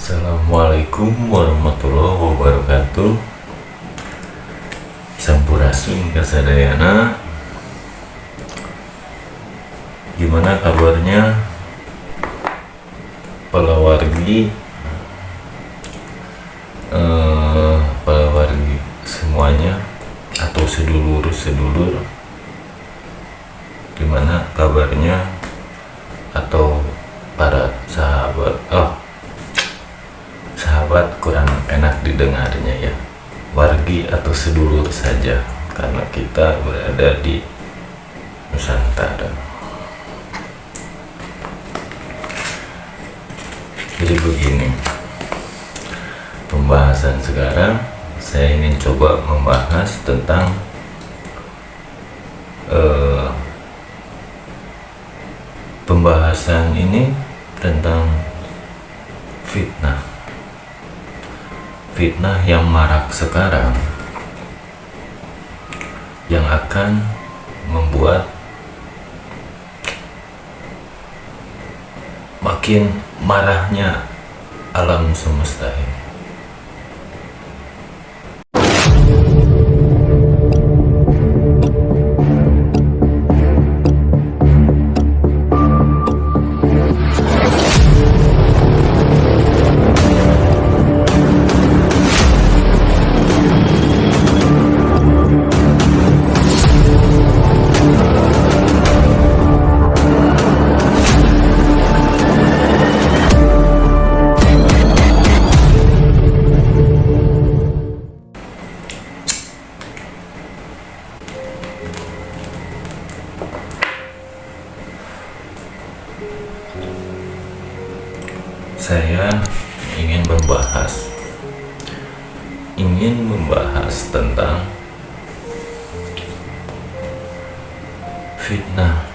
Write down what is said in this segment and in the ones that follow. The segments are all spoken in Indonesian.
Assalamualaikum warahmatullahi wabarakatuh. Sampurasun kasadayana. Gimana kabarnya para wargi, semuanya atau sedulur-sedulur? Gimana kabarnya atau para sahabat kurang enak didengarnya ya, wargi atau sedulur saja, karena kita berada di Nusantara. Jadi begini, pembahasan sekarang saya ingin coba membahas tentang pembahasan ini tentang fitnah yang marak sekarang, yang akan membuat makin marahnya alam semesta ini. Saya ingin membahas tentang fitnah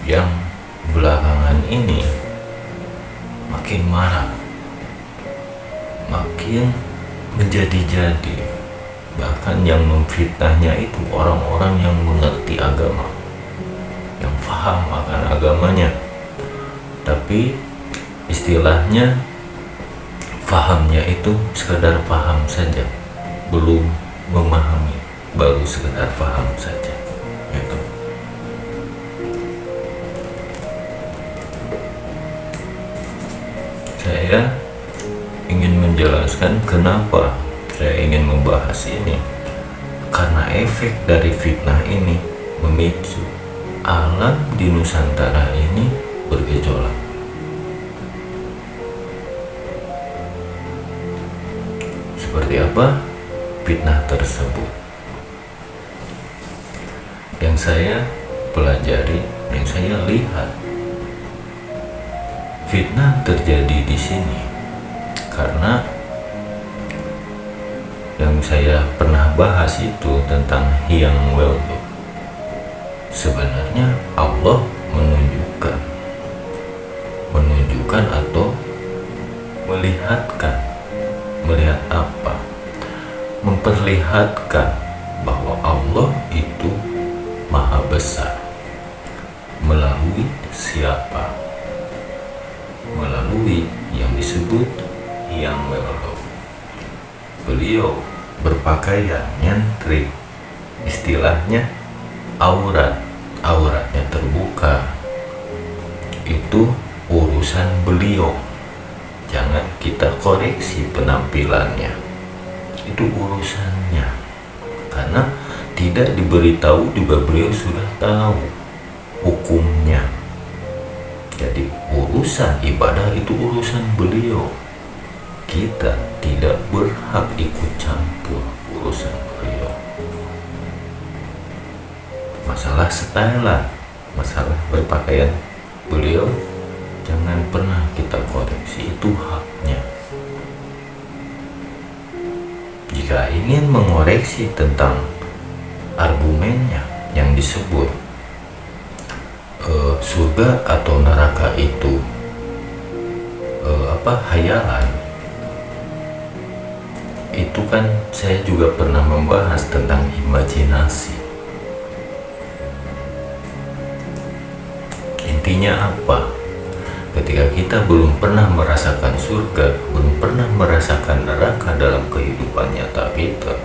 yang belakangan ini makin marak, makin menjadi-jadi. Bahkan yang memfitnahnya itu orang-orang yang mengerti agama, yang paham akan agamanya, tapi istilahnya fahamnya itu sekedar paham saja, belum memahami, baru sekedar paham saja gitu. Saya ingin menjelaskan kenapa saya ingin membahas ini, karena efek dari fitnah ini memicu alam di Nusantara ini bergejolak. Seperti apa fitnah tersebut? Yang saya pelajari, yang saya lihat, fitnah terjadi di sini karena yang saya pernah bahas itu tentang Hyang Weldon. Sebenarnya Allah menunjukkan atau melihat apa? Memperlihatkan bahwa Allah itu maha besar. Melalui siapa? Melalui yang disebut Hyang Weldon. Beliau berpakaian nyentrik, istilahnya auratnya terbuka. Itu urusan beliau, jangan kita koreksi penampilannya, itu urusannya, karena tidak diberitahu juga beliau sudah tahu hukumnya. Jadi urusan ibadah itu urusan beliau, kita tidak berhak ikut campur urusan beliau. Masalah stylean, masalah berpakaian beliau, jangan pernah kita koreksi, itu haknya. Jika ingin mengoreksi tentang argumennya yang disebut surga atau neraka itu hayalan, itu kan saya juga pernah membahas tentang imajinasi. Intinya apa? Ketika kita belum pernah merasakan surga, belum pernah merasakan neraka dalam kehidupan nyata kita,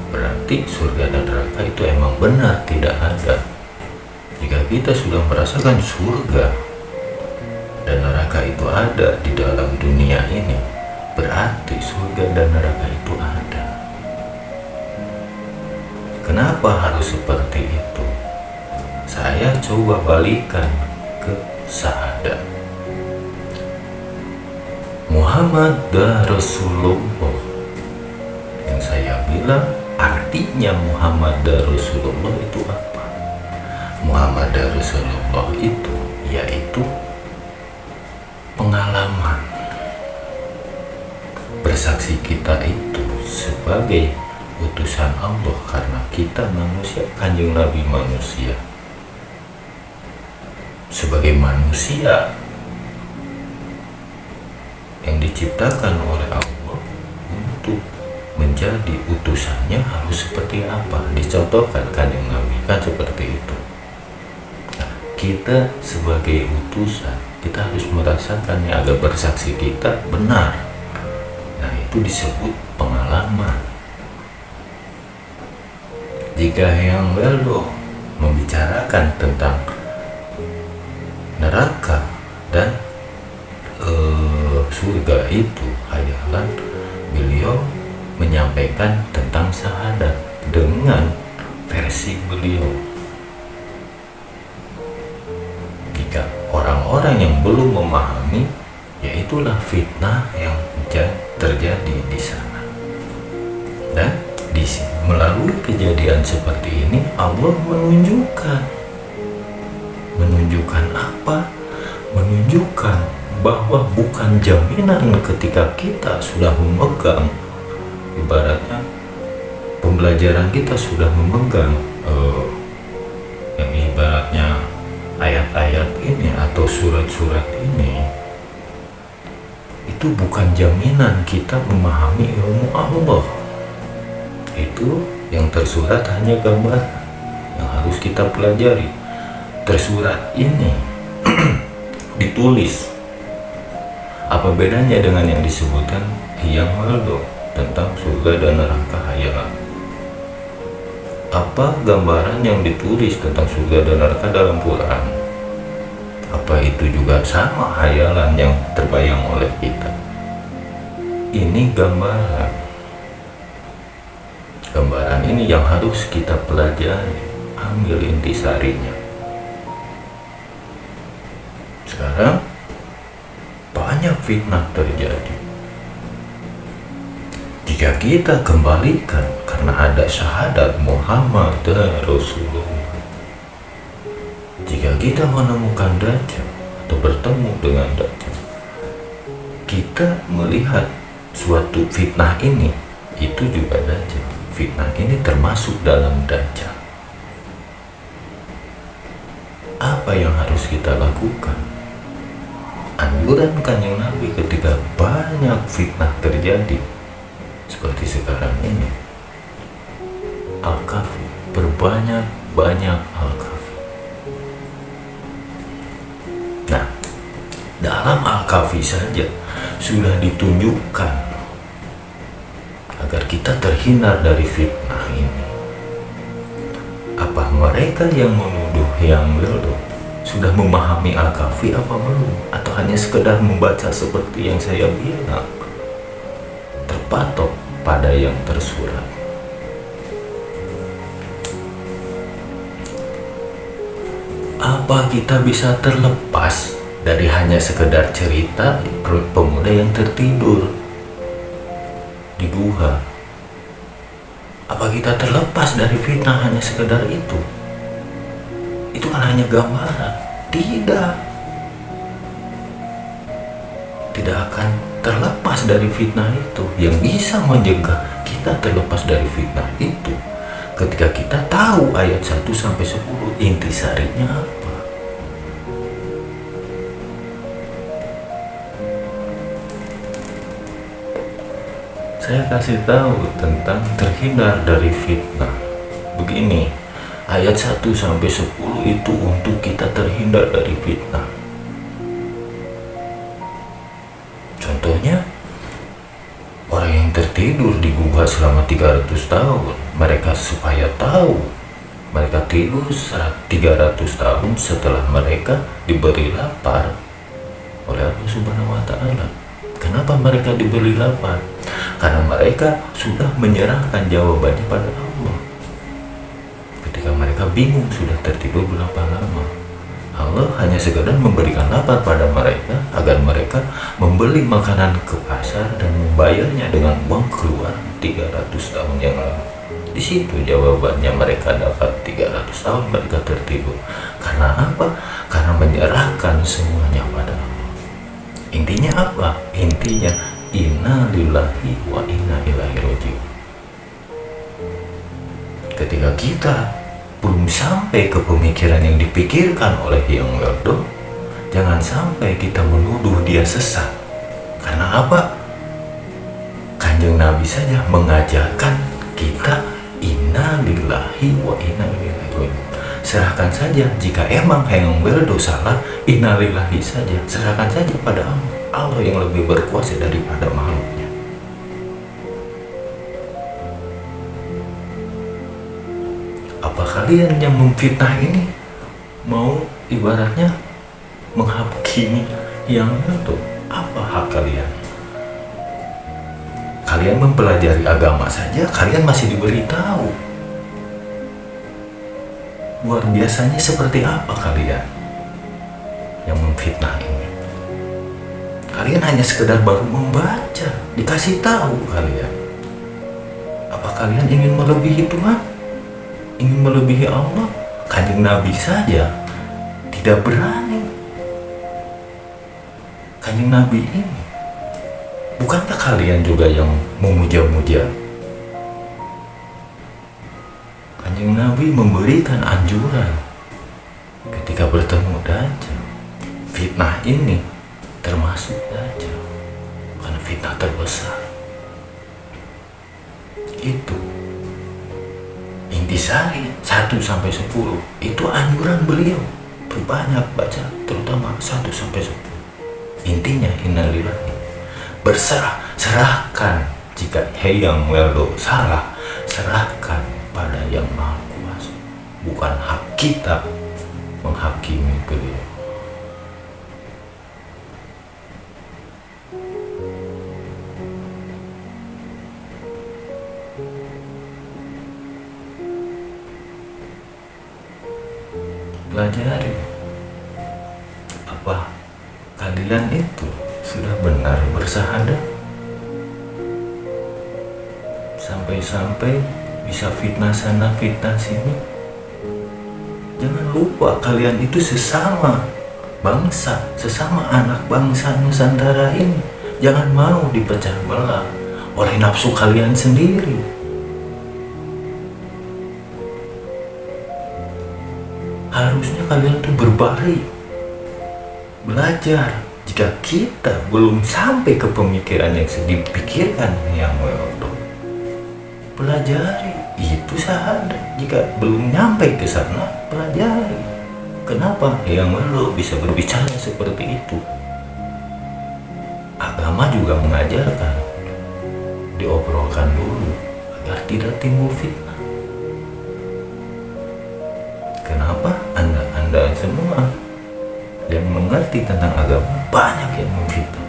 berarti surga dan neraka itu emang benar tidak ada. Jika kita sudah merasakan surga dan neraka itu ada di dalam dunia ini, berarti surga dan neraka itu ada. Kenapa harus seperti itu? Saya coba balikan ke syahadat. Muhammad Rasulullah. Yang saya bilang artinya Muhammad Rasulullah itu apa? Muhammad Rasulullah itu yaitu pengalaman. Bersaksi kita itu sebagai utusan Allah karena kita manusia, Kanjeng Nabi manusia. Sebagai manusia yang diciptakan oleh Allah untuk menjadi utusannya harus seperti apa? Dicontohkan Kanjeng Nabi kan seperti itu. Nah, kita sebagai utusan kita harus merasakannya agar bersaksi kita benar. Nah, itu disebut pengalaman. Jika yang lalu membicarakan tentang neraka dan surga itu hayalan, beliau menyampaikan tentang syahadat dengan versi beliau. Jika orang-orang yang belum memahami, yaitulah fitnah yang terjadi di sana. Dan melalui kejadian seperti ini Allah menunjukkan apa? Menunjukkan bahwa bukan jaminan ketika kita sudah memegang, ibaratnya pembelajaran kita sudah memegang yang ibaratnya ayat-ayat ini atau surat-surat ini, itu bukan jaminan kita memahami ilmu Allah. Itu yang tersurat hanya gambar yang harus kita pelajari. Tersurat ini ditulis. Apa bedanya dengan yang disebutkan yang lalu tentang surga dan neraka hayalan? Apa gambaran yang ditulis tentang surga dan neraka dalam Quran? Apa itu juga sama hayalan yang terbayang oleh kita? Ini gambaran. Gambaran ini yang harus kita pelajari, ambil intisarinya. Sekarang banyak fitnah terjadi. Jika kita kembalikan karena ada syahadat Muhammad Rasulullah, jika kita menemukan Dajjal atau bertemu dengan Dajjal, kita melihat suatu fitnah ini, itu juga Dajjal. Fitnah ini termasuk dalam Dajjal. Apa yang harus kita lakukan? Anjuran Kanjeng Nabi ketika banyak fitnah terjadi seperti sekarang ini, Al-Kahfi, berbanyak-banyak Al-Kahfi. Nah, dalam Al-Kahfi saja sudah ditunjukkan agar kita terhindar dari fitnah ini. Apa mereka yang menuduh yang lalu sudah memahami Al-Kahfi apa belum? Atau hanya sekedar membaca seperti yang saya bilang, terpatok pada yang tersurat? Apa kita bisa terlepas dari hanya sekedar cerita pemuda yang tertidur di gua? Apa kita terlepas dari fitnah hanya sekedar itu? Itu kan hanya gambaran. Tidak akan terlepas dari fitnah itu. Yang bisa mencegah kita terlepas dari fitnah itu ketika kita tahu ayat 1-10 intisarinya apa. Saya kasih tahu tentang terhindar dari fitnah. Begini, ayat 1-10 itu untuk kita terhindar dari fitnah. Contohnya, orang yang tertidur digugah selama 300 tahun, mereka supaya tahu mereka tidur 300 tahun setelah mereka diberi lapar oleh Allah Subhanahu wa Ta'ala. Kenapa mereka diberi lapar? Karena mereka sudah menyerahkan jawabannya pada Allah. Ketika mereka bingung sudah tertidur berapa lama, Allah hanya sekedar memberikan lapar pada mereka agar mereka membeli makanan ke pasar dan membayarnya dengan uang keluar 300 tahun yang lalu. Di situ jawabannya, mereka dapat 300 tahun mereka tertidur. Karena apa? Karena menyerahkan semuanya pada Allah. Intinya apa? Intinya inna lillahi wa inna ilaihi raji'un. Ketika kita belum sampai ke pemikiran yang dipikirkan oleh Yang Weldo, jangan sampai kita menuduh dia sesat. Karena apa? Kanjeng Nabi saja mengajarkan kita inna lillahi wa inna ilaihi raji'un. Serahkan saja, jika emang Yang Weldo salah, inna lillahi saja, serahkan saja pada Allah. Allah yang lebih berkuasa daripada makhluknya. Apa kalian yang memfitnah ini mau ibaratnya menghakimi Yang Weldo? Apa hak kalian? Kalian mempelajari agama saja, kalian masih diberitahu. Luar biasanya seperti apa kalian yang memfitnah ini? Kalian hanya sekedar baru membaca, dikasih tahu kalian. Apa kalian ingin melebihi Tuhan? Ingin melebihi Allah? Kanjeng Nabi saja tidak berani. Kanjeng Nabi ini, bukankah kalian juga yang memuja-muja? Kanjeng Nabi memberikan anjuran ketika bertemu Dajjal. Fitnah ini termasuk Dajjal, karena fitnah terbesar. Itu intisari 1-10 itu anjuran beliau. Berbanyak baca, terutama 1-10. Intinya innalillahi, berserah, serahkan. Jika Yang Weldo salah, serahkan pada Yang Maha Kuasa. Bukan hak kita menghakimi beliau. Pelajari, apa kalian itu sudah benar bersahadat? Sampai-sampai bisa fitnah sana fitnah sini. Jangan lupa kalian itu sesama bangsa, sesama anak bangsa Nusantara ini. Jangan mau dipecah belah oleh nafsu kalian sendiri. Harusnya kalian tuh berbalik, belajar. Jika kita belum sampai ke pemikiran yang dipikirkan Yang Weldo, pelajari. Itu sahadat. Jika belum nyampe ke sana, pelajari. Kenapa Yang Weldo bisa berbicara seperti itu? Agama juga mengajarkan, diobrolkan dulu agar tidak timbul fitnah. Kenapa anda semua yang mengerti tentang agama banyak yang memfitnah?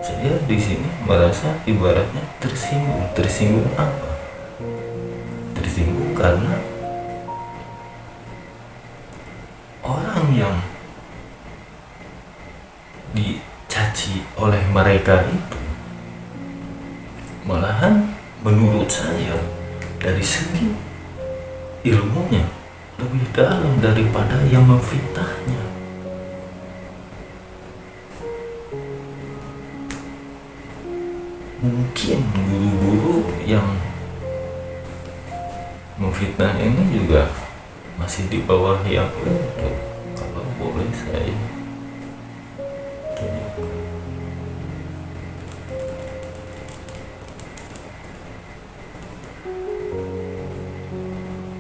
Saya di sini merasa ibaratnya tersinggung. Tersinggung apa? Tersinggung karena orang yang dicaci oleh mereka itu malahan menurut saya dari segi ilmunya lebih dalam daripada yang memfitnahnya. Mungkin guru-guru yang memfitnah ini juga masih di bawah Yang Weldo, kalau boleh saya tunjukkan.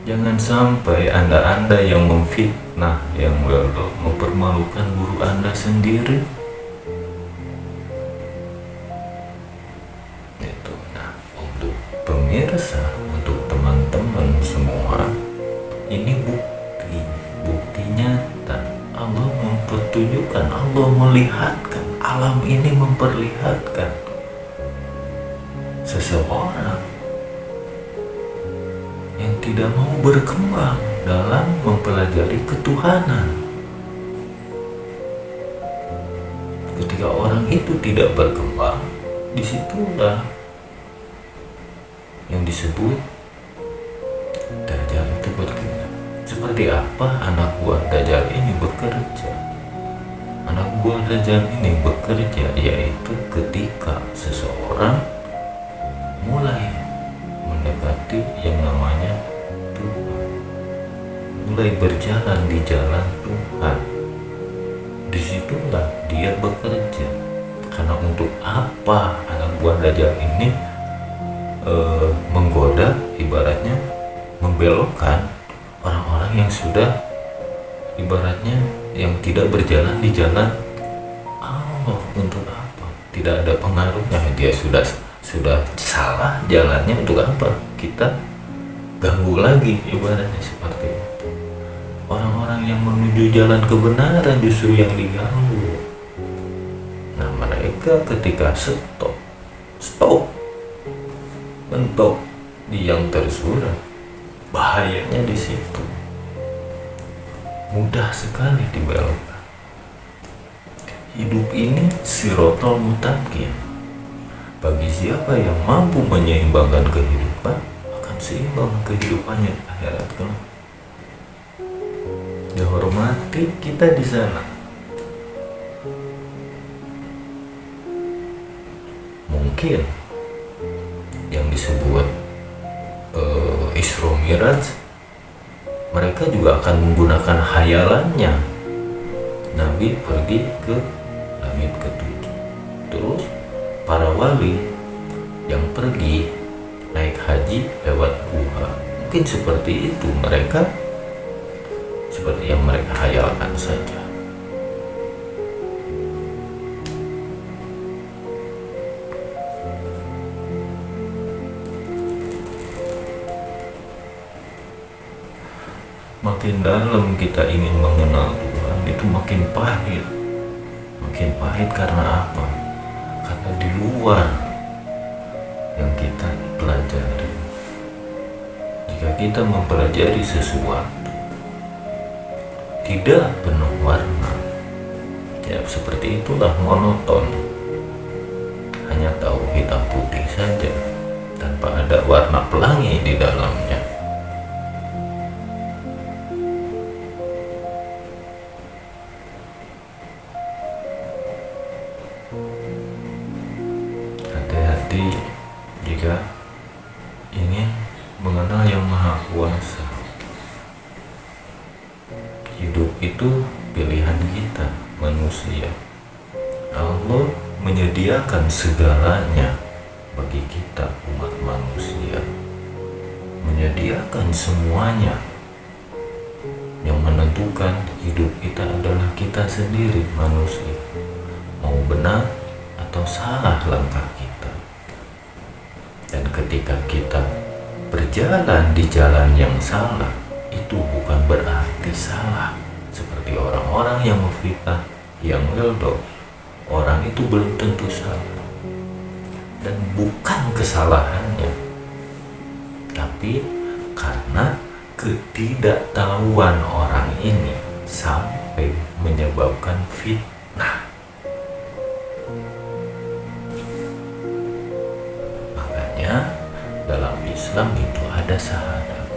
Jangan sampai anda yang memfitnah Yang Weldo mempermalukan guru anda sendiri. Allah melihatkan, alam ini memperlihatkan seseorang yang tidak mau berkembang dalam mempelajari ketuhanan. Ketika orang itu tidak berkembang, disitulah yang disebut Dajjal itu bekerja. Seperti apa anak buah Dajjal ini bekerja? Anak buah Dajjal ini bekerja yaitu ketika seseorang mulai mendekati yang namanya Tuhan, mulai berjalan di jalan Tuhan, disitulah dia bekerja. Karena untuk apa anak buah Dajjal ini menggoda, ibaratnya membelokkan orang-orang yang sudah ibaratnya yang tidak berjalan di jalan Allah. Untuk apa? Tidak ada pengaruhnya, dia sudah salah jalannya, untuk apa kita ganggu lagi, ibaratnya seperti itu. Orang-orang yang menuju jalan kebenaran justru yang diganggu. Nah, mereka ketika stop mentok di yang tersurat, bahayanya di situ. Mudah sekali dibelokkan. Hidup ini sirotol mustaqim. Bagi siapa yang mampu menyeimbangkan kehidupan, akan seimbang kehidupannya akhirat kelak. Dihormati kita di sana. Mungkin yang disebut Isra Miraj, mereka juga akan menggunakan hayalannya. Nabi pergi ke langit ketujuh. Terus para wali yang pergi naik haji lewat Buha. Mungkin seperti itu, mereka seperti yang mereka hayalkan saja. Makin dalam kita ingin mengenal Tuhan, itu makin pahit. Makin pahit karena apa? Karena di luar yang kita pelajari. Jika kita mempelajari sesuatu tidak penuh warna, ya seperti itulah monoton. Hanya tahu hitam putih saja, tanpa ada warna pelangi di dalamnya. Hati-hati jika ingin mengenal Yang Maha Kuasa. Hidup itu pilihan kita, manusia. Allah menyediakan segalanya bagi kita, umat manusia. Menyediakan semuanya. Yang menentukan hidup kita adalah kita sendiri, manusia. Mau benar atau salah langkah kita. Dan ketika kita berjalan di jalan yang salah, itu bukan berarti salah. Seperti orang-orang yang memfitnah, yang ngeldok, orang itu belum tentu salah. Dan bukan kesalahannya, tapi karena ketidaktahuan orang ini sampai menyebabkan fitnah. Makanya dalam Islam itu ada syahadat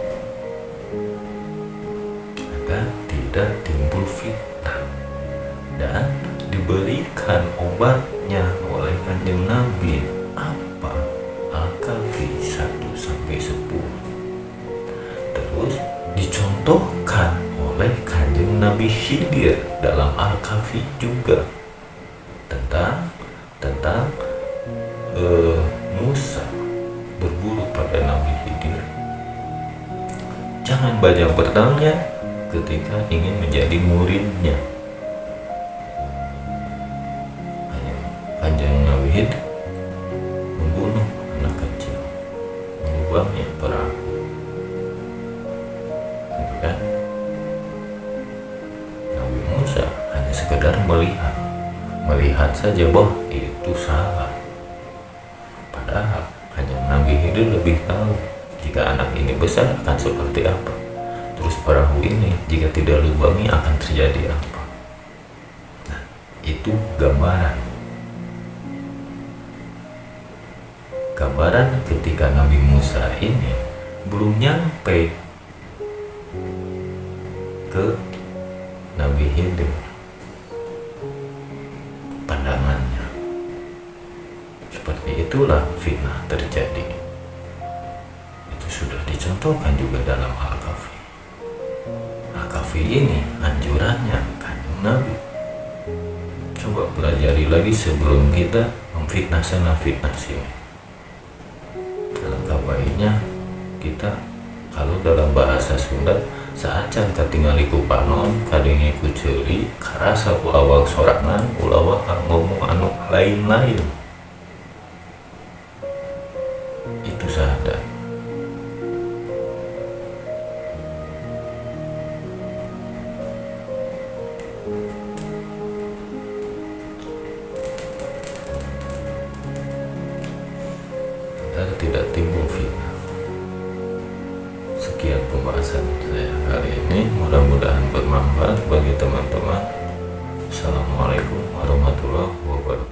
agar tidak timbul fitnah, dan diberikan obatnya oleh Kanjeng Nabi. Apa? Al-Kahfi 1-10. Terus dicontohkan oleh Kanjeng Nabi Khidir dalam Al-Kahfi juga tentang Musa berburu pada Nabi Khidir. Jangan banyak bertanya ketika ingin menjadi muridnya. Kanjeng Nabi Khidir membunuh anak kecil, mengubahnya perahu. Kan? Nabi Musa hanya sekedar melihat. melihat saja bahwa itu salah. Padahal hanya Nabi Khidir lebih tahu jika anak ini besar akan seperti apa. Terus perahu ini jika tidak lubangi akan terjadi apa. Nah, itu gambaran. Gambaran ketika Nabi Musa ini belum nyampe ke Nabi Khidir pandangannya. Seperti itulah fitnah terjadi. Itu sudah dicontohkan juga dalam Al-Kahfi. Al-Kahfi ini anjurannya kanjeng Nabi. Coba pelajari lagi sebelum kita memfitnah sana fitnah sini. Alangkah baiknya kita, kalau dalam bahasa Sunda, saacan katingali ku panon kadenge ku ceuli karasa ku awal sorangan ulawa ngomong anu lain-lain. Itu sadar. Agar tidak timbul fitnah. Sekian pembahasan saya kali ini, mudah-mudahan bermanfaat bagi teman-teman. Assalamualaikum warahmatullahi wabarakatuh.